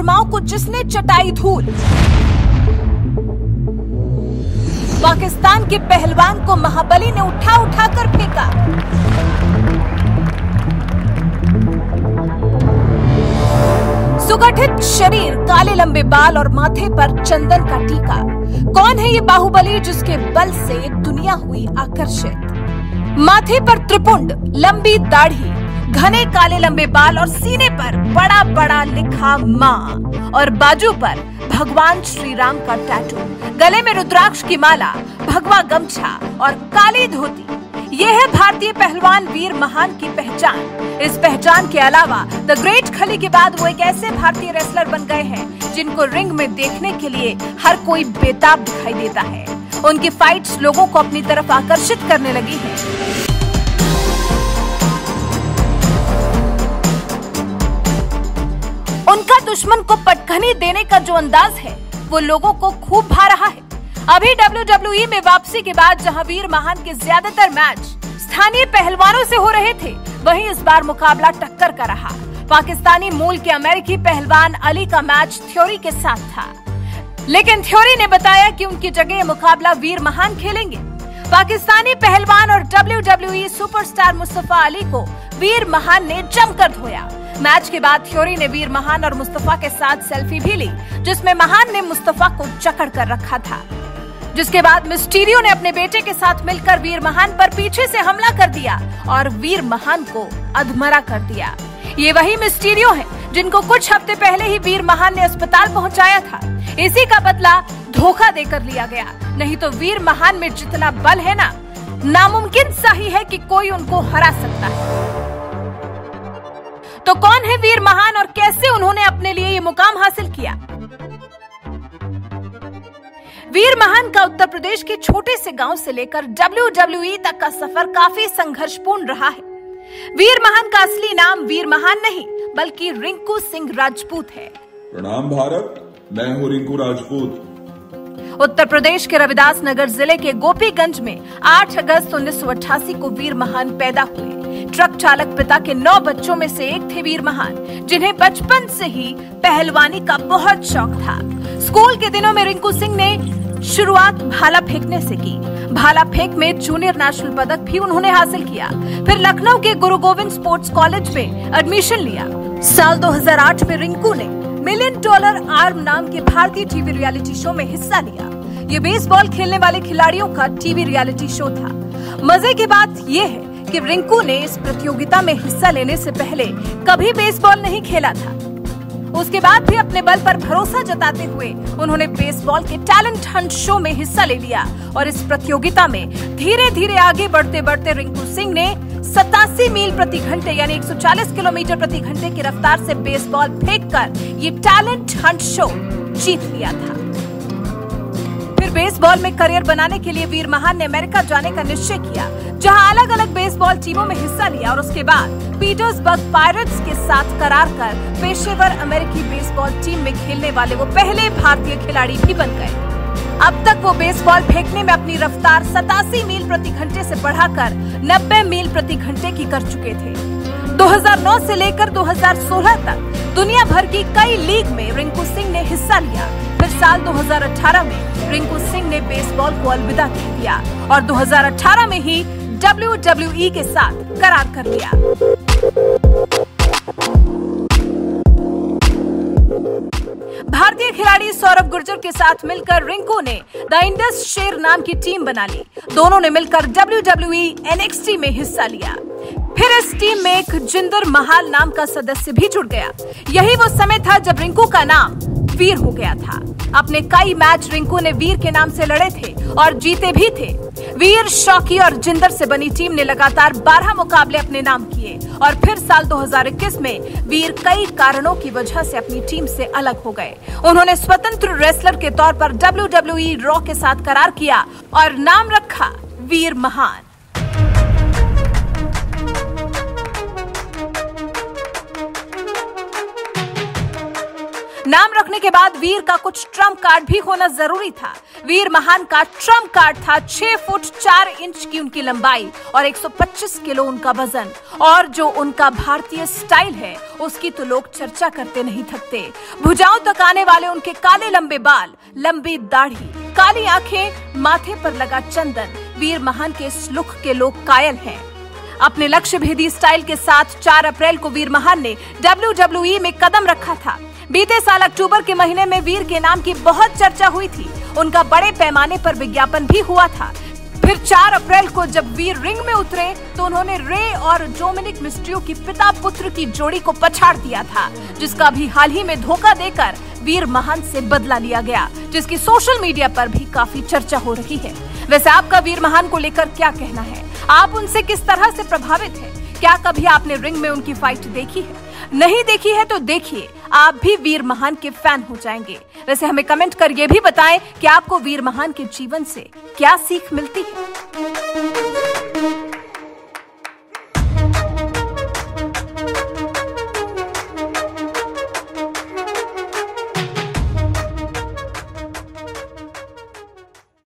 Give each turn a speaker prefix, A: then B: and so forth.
A: सुरमाओं को जिसने चटाई धूल। पाकिस्तान के पहलवान को महाबली ने उठा उठा कर फेंका। सुगठित शरीर, काले लंबे बाल और माथे पर चंदन का टीका। कौन है ये बाहुबली जिसके बल से दुनिया हुई आकर्षित? माथे पर त्रिपुंड, लंबी दाढ़ी, घने काले लंबे बाल और सीने पर बड़ा बड़ा लिखा मां और बाजू पर भगवान श्री राम का टैटू। गले में रुद्राक्ष की माला, भगवा गमछा और काली धोती। ये है भारतीय पहलवान वीर महान की पहचान। इस पहचान के अलावा द ग्रेट खली के बाद वो एक ऐसे भारतीय रेसलर बन गए हैं जिनको रिंग में देखने के लिए हर कोई बेताब दिखाई देता है। उनकी फाइट्स लोगों को अपनी तरफ आकर्षित करने लगी है। उनका दुश्मन को पटखनी देने का जो अंदाज है वो लोगों को खूब भा रहा है। अभी WWE में वापसी के बाद जहां वीर महान के ज्यादातर मैच स्थानीय पहलवानों से हो रहे थे, वहीं इस बार मुकाबला टक्कर का रहा। पाकिस्तानी मूल के अमेरिकी पहलवान अली का मैच थ्योरी के साथ था, लेकिन थ्योरी ने बताया कि उनकी जगह ये मुकाबला वीर महान खेलेंगे। पाकिस्तानी पहलवान और WWE सुपरस्टार मुस्तफा अली को वीर महान ने जमकर धोया। मैच के बाद थ्योरी ने वीर महान और मुस्तफा के साथ सेल्फी भी ली, जिसमें महान ने मुस्तफा को जकड़ कर रखा था। जिसके बाद मिस्टीरियो ने अपने बेटे के साथ मिलकर वीर महान पर पीछे से हमला कर दिया और वीर महान को अधमरा कर दिया। ये वही मिस्टीरियो है जिनको कुछ हफ्ते पहले ही वीर महान ने अस्पताल पहुंचाया था। इसी का बदला धोखा देकर लिया गया। नहीं तो वीर महान में जितना बल है ना, नामुमकिन सा ही है कि कोई उनको हरा सकता है। तो कौन है वीर महान और कैसे उन्होंने अपने लिए ये मुकाम हासिल किया? वीर महान का उत्तर प्रदेश के छोटे से गांव से लेकर WWE तक का सफर काफी संघर्षपूर्ण रहा है। वीर महान का असली नाम वीर महान नहीं बल्कि रिंकू सिंह राजपूत है।
B: प्रणाम भारत, मैं हूँ रिंकू राजपूत।
A: उत्तर प्रदेश के रविदास नगर जिले के गोपीगंज में 8 अगस्त 1988 को वीर महान पैदा हुए। ट्रक चालक पिता के 9 बच्चों में से एक थे वीर महान, जिन्हें बचपन से ही पहलवानी का बहुत शौक था। स्कूल के दिनों में रिंकू सिंह ने शुरुआत भाला फेंकने से की। भाला फेंक में जूनियर नेशनल पदक भी उन्होंने हासिल किया। फिर लखनऊ के गुरु गोविंद स्पोर्ट्स कॉलेज में एडमिशन लिया। साल 2008 में रिंकू ने $1 मिलियन आर्म नाम के भारतीय टीवी रियलिटी शो में हिस्सा लिया। ये बेसबॉल खेलने वाले खिलाड़ियों का टीवी रियलिटी शो था। मजे की बात ये है कि रिंकू ने इस प्रतियोगिता में हिस्सा लेने से पहले कभी बेसबॉल नहीं खेला था। उसके बाद भी अपने बल पर भरोसा जताते हुए उन्होंने बेसबॉल के टैलेंट हंट शो में हिस्सा ले लिया और इस प्रतियोगिता में धीरे धीरे आगे बढ़ते बढ़ते रिंकू सिंह ने 87 मील प्रति घंटे यानी 140 किलोमीटर प्रति घंटे की रफ्तार से बेसबॉल फेंककर ये टैलेंट हंट शो जीत लिया था। फिर बेसबॉल में करियर बनाने के लिए वीर महान ने अमेरिका जाने का निश्चय किया, जहां अलग अलग बेसबॉल टीमों में हिस्सा लिया और उसके बाद पीटर्सबर्ग पायरेट्स के साथ करार कर पेशेवर अमेरिकी बेसबॉल टीम में खेलने वाले वो पहले भारतीय खिलाड़ी भी बन गए। अब तक वो बेसबॉल फेंकने में अपनी रफ्तार 87 मील प्रति घंटे से बढ़ाकर 90 मील प्रति घंटे की कर चुके थे। 2009 से लेकर 2016 तक दुनिया भर की कई लीग में रिंकू सिंह ने हिस्सा लिया। फिर साल 2018 में रिंकू सिंह ने बेसबॉल को अलविदा कह दिया और 2018 में ही WWE के साथ करार कर लिया। भारतीय खिलाड़ी सौरभ गुर्जर के साथ मिलकर रिंकू ने द इंडस शेर नाम की टीम बना ली। दोनों ने मिलकर WWE NXT में हिस्सा लिया। फिर इस टीम में एक जिंदर महाल नाम का सदस्य भी जुड़ गया। यही वो समय था जब रिंकू का नाम वीर हो गया था। अपने कई मैच रिंकू ने वीर के नाम से लड़े थे और जीते भी थे। वीर, शौकी और जिंदर से बनी टीम ने लगातार 12 मुकाबले अपने नाम किए और फिर साल 2021 में वीर कई कारणों की वजह से अपनी टीम से अलग हो गए। उन्होंने स्वतंत्र रेसलर के तौर पर WWE रॉ के साथ करार किया और नाम रखा वीर महान। नाम रखने के बाद वीर का कुछ ट्रम्प कार्ड भी होना जरूरी था। वीर महान का ट्रम्प कार्ड था 6 फुट 4 इंच की उनकी लंबाई और 125 किलो उनका वजन। और जो उनका भारतीय स्टाइल है उसकी तो लोग चर्चा करते नहीं थकते। भुजाओं तक आने वाले उनके काले लंबे बाल, लंबी दाढ़ी, काली आंखें, माथे पर लगा चंदन, वीर महान के इस लुक के लोग कायल हैं। अपने लक्ष्य भेदी स्टाइल के साथ 4 अप्रैल को वीर महान ने WWE में कदम रखा था। बीते साल अक्टूबर के महीने में वीर के नाम की बहुत चर्चा हुई थी। उनका बड़े पैमाने पर विज्ञापन भी हुआ था। फिर 4 अप्रैल को जब वीर रिंग में उतरे तो उन्होंने रे और डोमिनिक मिस्ट्रियो की पिता पुत्र की जोड़ी को पछाड़ दिया था, जिसका भी हाल ही में धोखा देकर वीर महान से बदला लिया गया, जिसकी सोशल मीडिया पर भी काफी चर्चा हो रही है। वैसे आपका वीर महान को लेकर क्या कहना है? आप उनसे किस तरह से प्रभावित हैं? क्या कभी आपने रिंग में उनकी फाइट देखी है? नहीं देखी है तो देखिए, आप भी वीर महान के फैन हो जाएंगे। वैसे हमें कमेंट कर ये भी बताएं कि आपको वीर महान के जीवन से क्या सीख मिलती है।